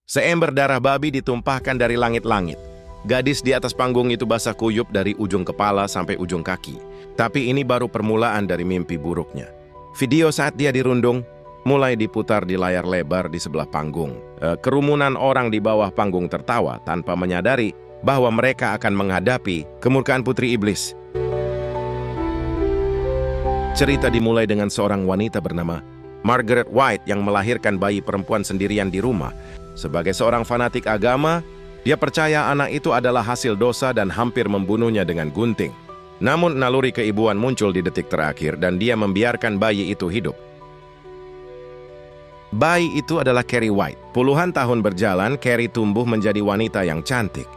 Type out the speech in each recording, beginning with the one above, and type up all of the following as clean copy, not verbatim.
Seember darah babi ditumpahkan dari langit-langit. Gadis di atas panggung itu basah kuyup dari ujung kepala sampai ujung kaki. Tapi ini baru permulaan dari mimpi buruknya. Video saat dia dirundung mulai diputar di layar lebar di sebelah panggung. Kerumunan orang di bawah panggung tertawa tanpa menyadari bahwa mereka akan menghadapi kemurkaan putri iblis. Cerita dimulai dengan seorang wanita bernama Margaret White yang melahirkan bayi perempuan sendirian di rumah. Sebagai seorang fanatik agama, dia percaya anak itu adalah hasil dosa dan hampir membunuhnya dengan gunting. Namun naluri keibuan muncul di detik terakhir dan dia membiarkan bayi itu hidup. Bayi itu adalah Carrie White. Puluhan tahun berjalan, Carrie tumbuh menjadi wanita yang cantik.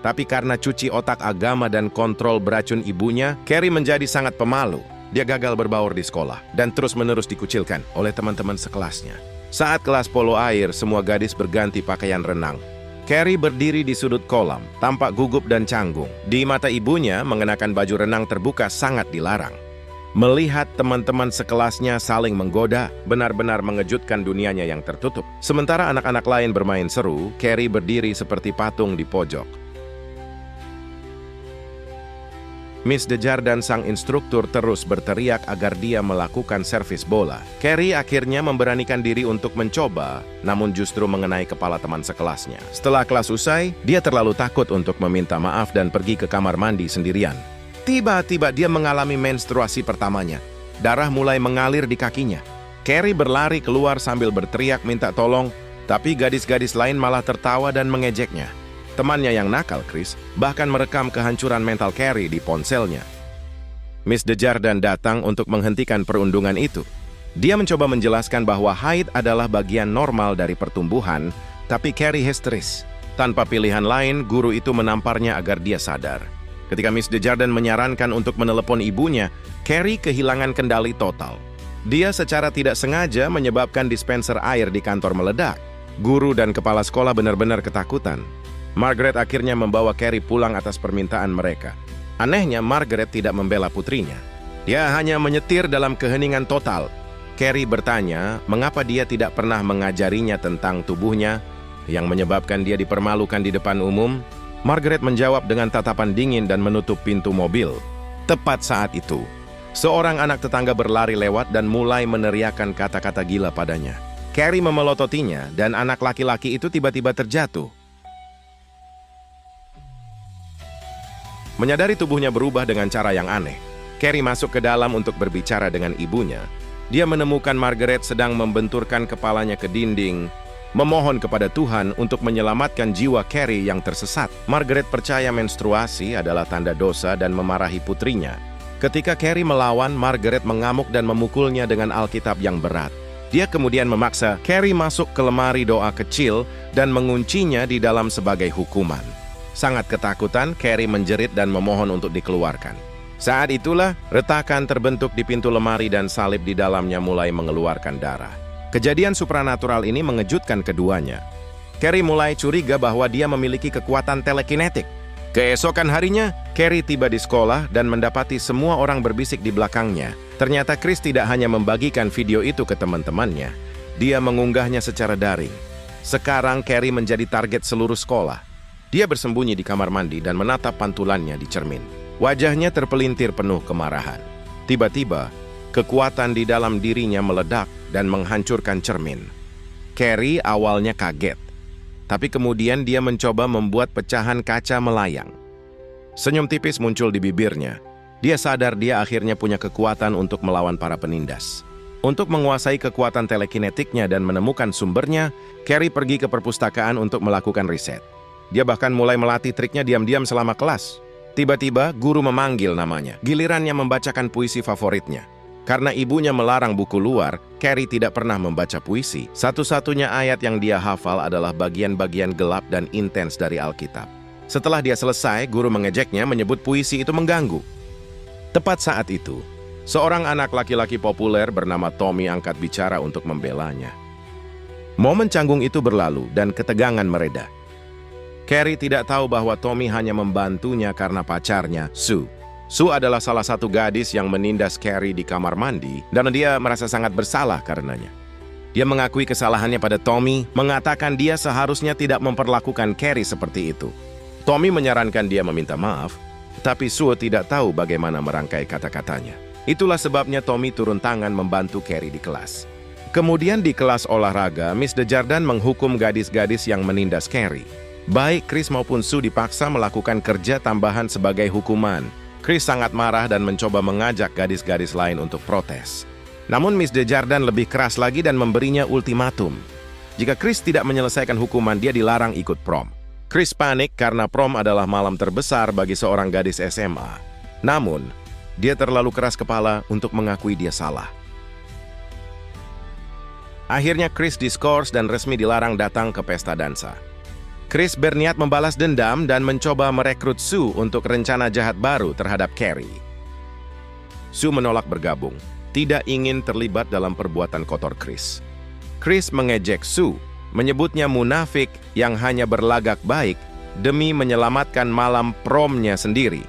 Tapi karena cuci otak agama dan kontrol beracun ibunya, Carrie menjadi sangat pemalu. Dia gagal berbaur di sekolah dan terus-menerus dikucilkan oleh teman-teman sekelasnya. Saat kelas polo air, semua gadis berganti pakaian renang. Carrie berdiri di sudut kolam, tampak gugup dan canggung. Di mata ibunya, mengenakan baju renang terbuka sangat dilarang. Melihat teman-teman sekelasnya saling menggoda, benar-benar mengejutkan dunianya yang tertutup. Sementara anak-anak lain bermain seru, Carrie berdiri seperti patung di pojok. Miss Desjardins sang instruktur terus berteriak agar dia melakukan servis bola. Carrie akhirnya memberanikan diri untuk mencoba, namun justru mengenai kepala teman sekelasnya. Setelah kelas usai, dia terlalu takut untuk meminta maaf dan pergi ke kamar mandi sendirian. Tiba-tiba dia mengalami menstruasi pertamanya. Darah mulai mengalir di kakinya. Carrie berlari keluar sambil berteriak minta tolong, tapi gadis-gadis lain malah tertawa dan mengejeknya. Temannya yang nakal, Chris, bahkan merekam kehancuran mental Carrie di ponselnya. Miss Desjardins datang untuk menghentikan perundungan itu. Dia mencoba menjelaskan bahwa haid adalah bagian normal dari pertumbuhan, tapi Carrie histeris. Tanpa pilihan lain, guru itu menamparnya agar dia sadar. Ketika Miss Desjardins menyarankan untuk menelepon ibunya, Carrie kehilangan kendali total. Dia secara tidak sengaja menyebabkan dispenser air di kantor meledak. Guru dan kepala sekolah benar-benar ketakutan. Margaret akhirnya membawa Carrie pulang atas permintaan mereka. Anehnya, Margaret tidak membela putrinya. Dia hanya menyetir dalam keheningan total. Carrie bertanya mengapa dia tidak pernah mengajarinya tentang tubuhnya yang menyebabkan dia dipermalukan di depan umum. Margaret menjawab dengan tatapan dingin dan menutup pintu mobil. Tepat saat itu, seorang anak tetangga berlari lewat dan mulai meneriakkan kata-kata gila padanya. Carrie memelototinya dan anak laki-laki itu tiba-tiba terjatuh. Menyadari tubuhnya berubah dengan cara yang aneh, Carrie masuk ke dalam untuk berbicara dengan ibunya. Dia menemukan Margaret sedang membenturkan kepalanya ke dinding, memohon kepada Tuhan untuk menyelamatkan jiwa Carrie yang tersesat. Margaret percaya menstruasi adalah tanda dosa dan memarahi putrinya. Ketika Carrie melawan, Margaret mengamuk dan memukulnya dengan Alkitab yang berat. Dia kemudian memaksa Carrie masuk ke lemari doa kecil dan menguncinya di dalam sebagai hukuman. Sangat ketakutan, Carrie menjerit dan memohon untuk dikeluarkan. Saat itulah, retakan terbentuk di pintu lemari dan salib di dalamnya mulai mengeluarkan darah. Kejadian supranatural ini mengejutkan keduanya. Carrie mulai curiga bahwa dia memiliki kekuatan telekinetik. Keesokan harinya, Carrie tiba di sekolah dan mendapati semua orang berbisik di belakangnya. Ternyata Chris tidak hanya membagikan video itu ke teman-temannya, dia mengunggahnya secara daring. Sekarang Carrie menjadi target seluruh sekolah. Dia bersembunyi di kamar mandi dan menatap pantulannya di cermin. Wajahnya terpelintir penuh kemarahan. Tiba-tiba, kekuatan di dalam dirinya meledak dan menghancurkan cermin. Carrie awalnya kaget, tapi kemudian dia mencoba membuat pecahan kaca melayang. Senyum tipis muncul di bibirnya. Dia sadar dia akhirnya punya kekuatan untuk melawan para penindas. Untuk menguasai kekuatan telekinetiknya dan menemukan sumbernya, Carrie pergi ke perpustakaan untuk melakukan riset. Dia bahkan mulai melatih triknya diam-diam selama kelas. Tiba-tiba, guru memanggil namanya. Gilirannya membacakan puisi favoritnya. Karena ibunya melarang buku luar, Carrie tidak pernah membaca puisi. Satu-satunya ayat yang dia hafal adalah bagian-bagian gelap dan intens dari Alkitab. Setelah dia selesai, guru mengejeknya menyebut puisi itu mengganggu. Tepat saat itu, seorang anak laki-laki populer bernama Tommy angkat bicara untuk membelanya. Momen canggung itu berlalu dan ketegangan mereda. Carrie tidak tahu bahwa Tommy hanya membantunya karena pacarnya, Sue. Sue adalah salah satu gadis yang menindas Carrie di kamar mandi, dan dia merasa sangat bersalah karenanya. Dia mengakui kesalahannya pada Tommy, mengatakan dia seharusnya tidak memperlakukan Carrie seperti itu. Tommy menyarankan dia meminta maaf, tapi Sue tidak tahu bagaimana merangkai kata-katanya. Itulah sebabnya Tommy turun tangan membantu Carrie di kelas. Kemudian di kelas olahraga, Miss Desjardins menghukum gadis-gadis yang menindas Carrie. Baik Chris maupun Sue dipaksa melakukan kerja tambahan sebagai hukuman. Chris sangat marah dan mencoba mengajak gadis-gadis lain untuk protes. Namun Miss Desjardins lebih keras lagi dan memberinya ultimatum. Jika Chris tidak menyelesaikan hukuman, dia dilarang ikut prom. Chris panik karena prom adalah malam terbesar bagi seorang gadis SMA. Namun, dia terlalu keras kepala untuk mengakui dia salah. Akhirnya Chris diskors dan resmi dilarang datang ke pesta dansa. Chris berniat membalas dendam dan mencoba merekrut Sue untuk rencana jahat baru terhadap Carrie. Sue menolak bergabung, tidak ingin terlibat dalam perbuatan kotor Chris. Chris mengejek Sue, menyebutnya munafik yang hanya berlagak baik demi menyelamatkan malam promnya sendiri.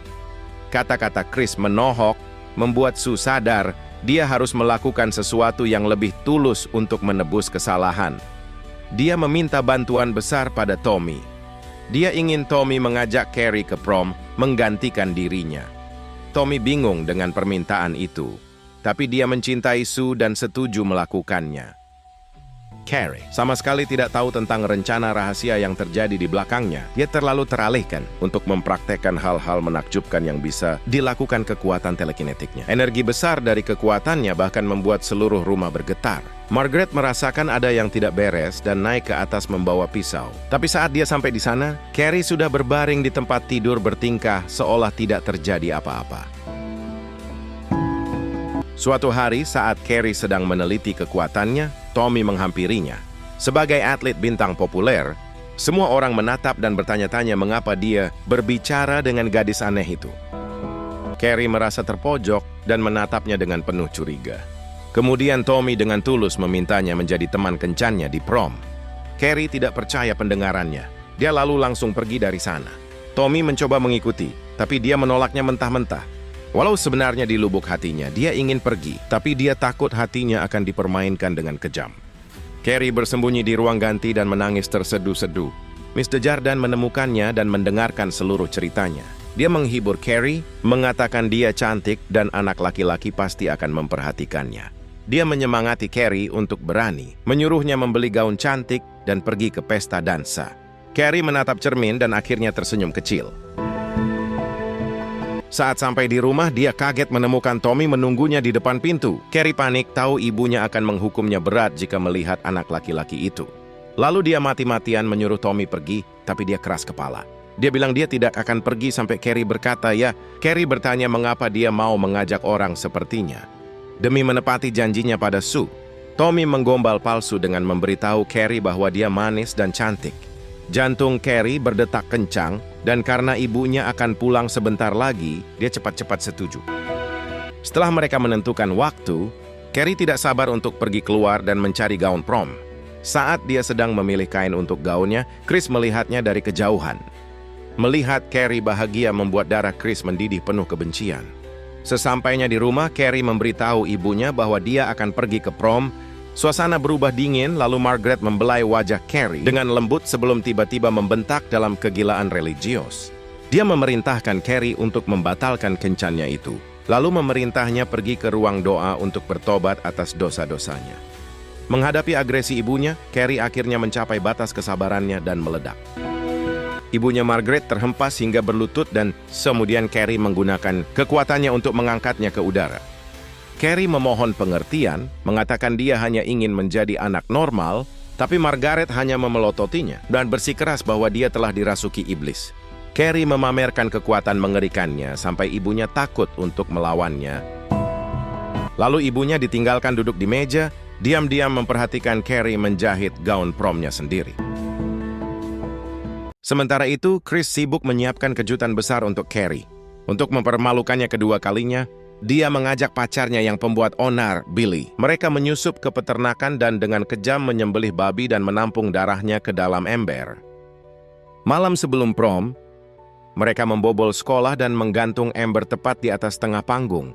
Kata-kata Chris menohok, membuat Sue sadar dia harus melakukan sesuatu yang lebih tulus untuk menebus kesalahan. Dia meminta bantuan besar pada Tommy. Dia ingin Tommy mengajak Carrie ke prom, menggantikan dirinya. Tommy bingung dengan permintaan itu, tapi dia mencintai Sue dan setuju melakukannya. Carrie sama sekali tidak tahu tentang rencana rahasia yang terjadi di belakangnya. Dia terlalu teralihkan untuk mempraktekkan hal-hal menakjubkan yang bisa dilakukan kekuatan telekinetiknya. Energi besar dari kekuatannya bahkan membuat seluruh rumah bergetar. Margaret merasakan ada yang tidak beres dan naik ke atas membawa pisau. Tapi saat dia sampai di sana, Carrie sudah berbaring di tempat tidur bertingkah seolah tidak terjadi apa-apa. Suatu hari saat Carrie sedang meneliti kekuatannya, Tommy menghampirinya. Sebagai atlet bintang populer, semua orang menatap dan bertanya-tanya mengapa dia berbicara dengan gadis aneh itu. Carrie merasa terpojok dan menatapnya dengan penuh curiga. Kemudian Tommy dengan tulus memintanya menjadi teman kencannya di prom. Carrie tidak percaya pendengarannya. Dia lalu langsung pergi dari sana. Tommy mencoba mengikuti, tapi dia menolaknya mentah-mentah. Walau sebenarnya di lubuk hatinya, dia ingin pergi, tapi dia takut hatinya akan dipermainkan dengan kejam. Carrie bersembunyi di ruang ganti dan menangis terseduh-seduh. Miss Desjardins menemukannya dan mendengarkan seluruh ceritanya. Dia menghibur Carrie, mengatakan dia cantik dan anak laki-laki pasti akan memperhatikannya. Dia menyemangati Carrie untuk berani, menyuruhnya membeli gaun cantik dan pergi ke pesta dansa. Carrie menatap cermin dan akhirnya tersenyum kecil. Saat sampai di rumah, dia kaget menemukan Tommy menunggunya di depan pintu. Carrie panik tahu ibunya akan menghukumnya berat jika melihat anak laki-laki itu. Lalu dia mati-matian menyuruh Tommy pergi, tapi dia keras kepala. Dia bilang dia tidak akan pergi sampai Carrie berkata ya. Carrie bertanya mengapa dia mau mengajak orang sepertinya. Demi menepati janjinya pada Sue, Tommy menggombal palsu dengan memberitahu Carrie bahwa dia manis dan cantik. Jantung Carrie berdetak kencang, dan karena ibunya akan pulang sebentar lagi, dia cepat-cepat setuju. Setelah mereka menentukan waktu, Carrie tidak sabar untuk pergi keluar dan mencari gaun prom. Saat dia sedang memilih kain untuk gaunnya, Chris melihatnya dari kejauhan. Melihat Carrie bahagia membuat darah Chris mendidih penuh kebencian. Sesampainya di rumah, Carrie memberitahu ibunya bahwa dia akan pergi ke prom. Suasana berubah dingin, lalu Margaret membelai wajah Carrie dengan lembut sebelum tiba-tiba membentak dalam kegilaan religius. Dia memerintahkan Carrie untuk membatalkan kencannya itu, lalu memerintahnya pergi ke ruang doa untuk bertobat atas dosa-dosanya. Menghadapi agresi ibunya, Carrie akhirnya mencapai batas kesabarannya dan meledak. Ibunya Margaret terhempas hingga berlutut dan kemudian Carrie menggunakan kekuatannya untuk mengangkatnya ke udara. Carrie memohon pengertian, mengatakan dia hanya ingin menjadi anak normal, tapi Margaret hanya memelototinya dan bersikeras bahwa dia telah dirasuki iblis. Carrie memamerkan kekuatan mengerikannya sampai ibunya takut untuk melawannya. Lalu ibunya ditinggalkan duduk di meja, diam-diam memperhatikan Carrie menjahit gaun promnya sendiri. Sementara itu, Chris sibuk menyiapkan kejutan besar untuk Carrie. Untuk mempermalukannya kedua kalinya, dia mengajak pacarnya yang pembuat onar, Billy. Mereka menyusup ke peternakan dan dengan kejam menyembelih babi dan menampung darahnya ke dalam ember. Malam sebelum prom, mereka membobol sekolah dan menggantung ember tepat di atas tengah panggung.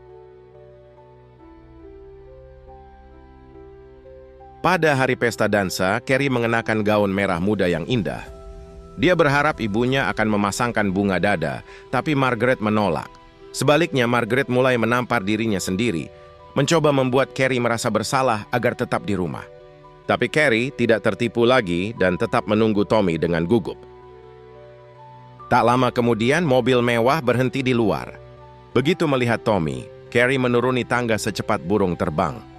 Pada hari pesta dansa, Carrie mengenakan gaun merah muda yang indah. Dia berharap ibunya akan memasangkan bunga dada, tapi Margaret menolak. Sebaliknya, Margaret mulai menampar dirinya sendiri, mencoba membuat Carrie merasa bersalah agar tetap di rumah. Tapi Carrie tidak tertipu lagi dan tetap menunggu Tommy dengan gugup. Tak lama kemudian, mobil mewah berhenti di luar. Begitu melihat Tommy, Carrie menuruni tangga secepat burung terbang.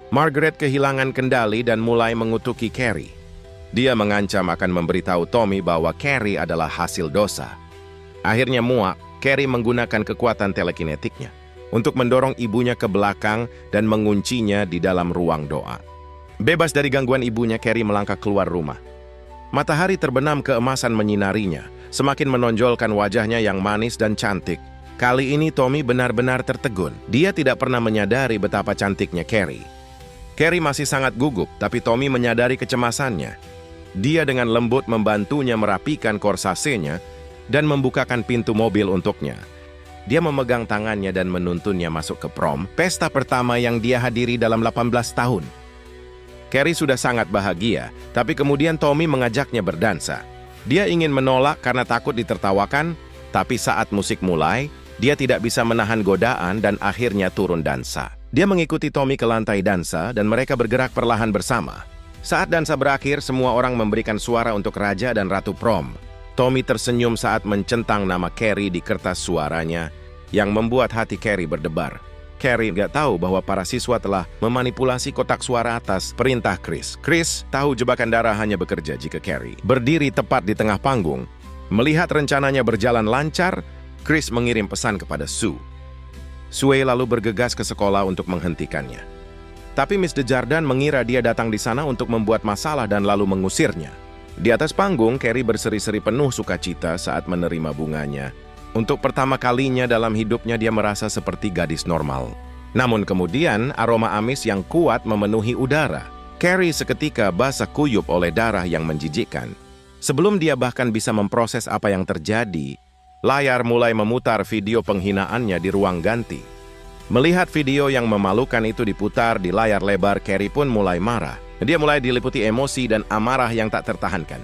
Margaret kehilangan kendali dan mulai mengutuki Carrie. Dia mengancam akan memberitahu Tommy bahwa Carrie adalah hasil dosa. Akhirnya muak, Carrie menggunakan kekuatan telekinetiknya untuk mendorong ibunya ke belakang dan menguncinya di dalam ruang doa. Bebas dari gangguan ibunya, Carrie melangkah keluar rumah. Matahari terbenam keemasan menyinarinya, semakin menonjolkan wajahnya yang manis dan cantik. Kali ini Tommy benar-benar tertegun. Dia tidak pernah menyadari betapa cantiknya Carrie. Carrie masih sangat gugup, tapi Tommy menyadari kecemasannya. Dia dengan lembut membantunya merapikan korsasenya dan membukakan pintu mobil untuknya. Dia memegang tangannya dan menuntunnya masuk ke prom, pesta pertama yang dia hadiri dalam 18 tahun. Carrie sudah sangat bahagia, tapi kemudian Tommy mengajaknya berdansa. Dia ingin menolak karena takut ditertawakan, tapi saat musik mulai, dia tidak bisa menahan godaan dan akhirnya turun dansa. Dia mengikuti Tommy ke lantai dansa dan mereka bergerak perlahan bersama. Saat dansa berakhir, semua orang memberikan suara untuk Raja dan Ratu Prom. Tommy tersenyum saat mencentang nama Carrie di kertas suaranya, yang membuat hati Carrie berdebar. Carrie nggak tahu bahwa para siswa telah memanipulasi kotak suara atas perintah Chris. Chris tahu jebakan darah hanya bekerja jika Carrie berdiri tepat di tengah panggung. Melihat rencananya berjalan lancar, Chris mengirim pesan kepada Sue. Sue lalu bergegas ke sekolah untuk menghentikannya. Tapi Miss Desjardins mengira dia datang di sana untuk membuat masalah dan lalu mengusirnya. Di atas panggung, Carrie berseri-seri penuh sukacita saat menerima bunganya. Untuk pertama kalinya dalam hidupnya dia merasa seperti gadis normal. Namun kemudian, aroma amis yang kuat memenuhi udara. Carrie seketika basah kuyup oleh darah yang menjijikkan. Sebelum dia bahkan bisa memproses apa yang terjadi, layar mulai memutar video penghinaannya di ruang ganti. Melihat video yang memalukan itu diputar di layar lebar, Carrie pun mulai marah. Dia mulai diliputi emosi dan amarah yang tak tertahankan.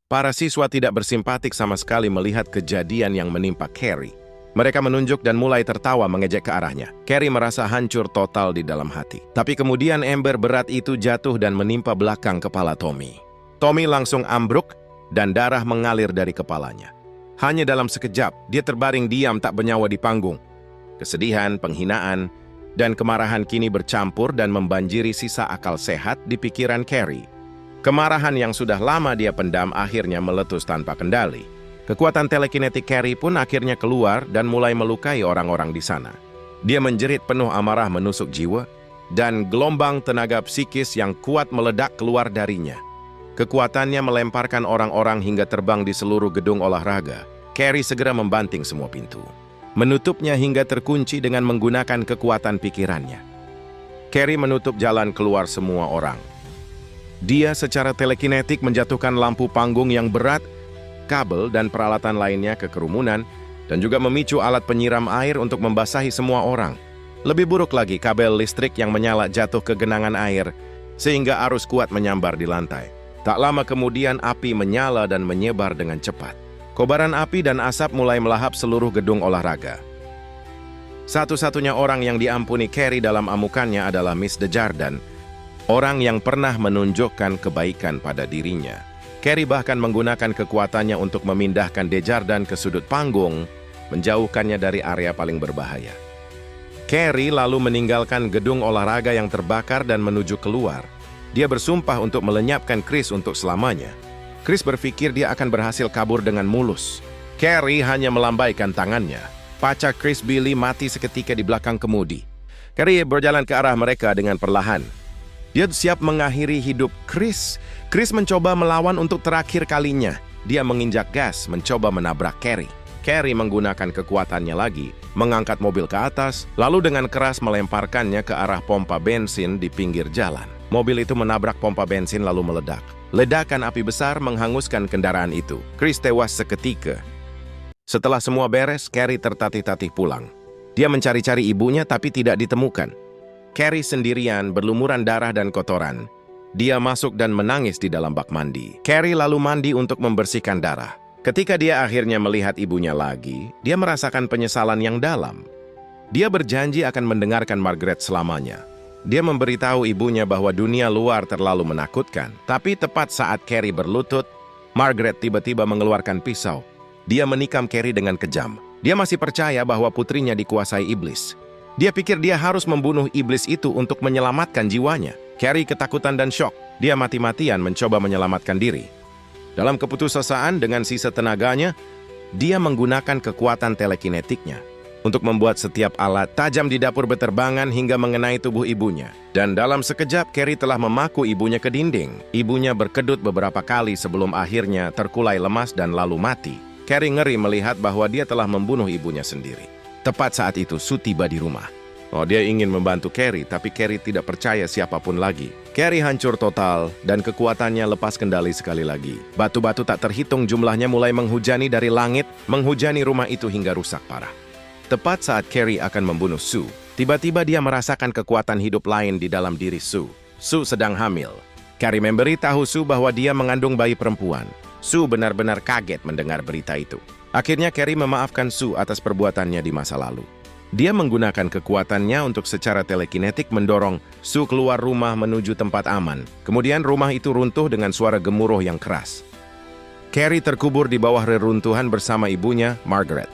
Para siswa tidak bersimpatik sama sekali melihat kejadian yang menimpa Carrie. Mereka menunjuk dan mulai tertawa mengejek ke arahnya. Carrie merasa hancur total di dalam hati. Tapi kemudian ember berat itu jatuh dan menimpa belakang kepala Tommy. Tommy langsung ambruk dan darah mengalir dari kepalanya. Hanya dalam sekejap, dia terbaring diam tak bernyawa di panggung. Kesedihan, penghinaan, dan kemarahan kini bercampur dan membanjiri sisa akal sehat di pikiran Carrie. Kemarahan yang sudah lama dia pendam akhirnya meletus tanpa kendali. Kekuatan telekinetik Carrie pun akhirnya keluar dan mulai melukai orang-orang di sana. Dia menjerit penuh amarah menusuk jiwa, dan gelombang tenaga psikis yang kuat meledak keluar darinya. Kekuatannya melemparkan orang-orang hingga terbang di seluruh gedung olahraga. Carrie segera membanting semua pintu, menutupnya hingga terkunci dengan menggunakan kekuatan pikirannya. Carrie menutup jalan keluar semua orang. Dia secara telekinetik menjatuhkan lampu panggung yang berat, kabel dan peralatan lainnya ke kerumunan, dan juga memicu alat penyiram air untuk membasahi semua orang. Lebih buruk lagi, kabel listrik yang menyala jatuh ke genangan air, sehingga arus kuat menyambar di lantai. Tak lama kemudian api menyala dan menyebar dengan cepat. Kobaran api dan asap mulai melahap seluruh gedung olahraga. Satu-satunya orang yang diampuni Carrie dalam amukannya adalah Miss Desjardins, orang yang pernah menunjukkan kebaikan pada dirinya. Carrie bahkan menggunakan kekuatannya untuk memindahkan Desjardins ke sudut panggung, menjauhkannya dari area paling berbahaya. Carrie lalu meninggalkan gedung olahraga yang terbakar dan menuju keluar. Dia bersumpah untuk melenyapkan Chris untuk selamanya. Chris berpikir dia akan berhasil kabur dengan mulus. Carrie hanya melambaikan tangannya. Pacar Chris, Billy, mati seketika di belakang kemudi. Carrie berjalan ke arah mereka dengan perlahan. Dia siap mengakhiri hidup Chris. Chris mencoba melawan untuk terakhir kalinya. Dia menginjak gas, mencoba menabrak Carrie. Carrie menggunakan kekuatannya lagi, mengangkat mobil ke atas, lalu dengan keras melemparkannya ke arah pompa bensin di pinggir jalan. Mobil itu menabrak pompa bensin lalu meledak. Ledakan api besar menghanguskan kendaraan itu. Chris tewas seketika. Setelah semua beres, Carrie tertatih-tatih pulang. Dia mencari-cari ibunya tapi tidak ditemukan. Carrie sendirian, berlumuran darah dan kotoran. Dia masuk dan menangis di dalam bak mandi. Carrie lalu mandi untuk membersihkan darah. Ketika dia akhirnya melihat ibunya lagi, dia merasakan penyesalan yang dalam. Dia berjanji akan mendengarkan Margaret selamanya. Dia memberitahu ibunya bahwa dunia luar terlalu menakutkan. Tapi tepat saat Carrie berlutut, Margaret tiba-tiba mengeluarkan pisau. Dia menikam Carrie dengan kejam. Dia masih percaya bahwa putrinya dikuasai iblis. Dia pikir dia harus membunuh iblis itu untuk menyelamatkan jiwanya. Carrie ketakutan dan syok. Dia mati-matian mencoba menyelamatkan diri. Dalam keputusasaan dengan sisa tenaganya, dia menggunakan kekuatan telekinetiknya untuk membuat setiap alat tajam di dapur berterbangan hingga mengenai tubuh ibunya. Dan dalam sekejap, Carrie telah memaku ibunya ke dinding. Ibunya berkedut beberapa kali sebelum akhirnya terkulai lemas dan lalu mati. Carrie ngeri melihat bahwa dia telah membunuh ibunya sendiri. Tepat saat itu, Sue tiba di rumah. Dia ingin membantu Carrie, tapi Carrie tidak percaya siapapun lagi. Carrie hancur total, dan kekuatannya lepas kendali sekali lagi. Batu-batu tak terhitung jumlahnya mulai menghujani dari langit, menghujani rumah itu hingga rusak parah. Tepat saat Carrie akan membunuh Sue, tiba-tiba dia merasakan kekuatan hidup lain di dalam diri Sue. Sue sedang hamil. Carrie memberitahu Sue bahwa dia mengandung bayi perempuan. Sue benar-benar kaget mendengar berita itu. Akhirnya Carrie memaafkan Sue atas perbuatannya di masa lalu. Dia menggunakan kekuatannya untuk secara telekinetik mendorong Sue keluar rumah menuju tempat aman. Kemudian rumah itu runtuh dengan suara gemuruh yang keras. Carrie terkubur di bawah reruntuhan bersama ibunya, Margaret.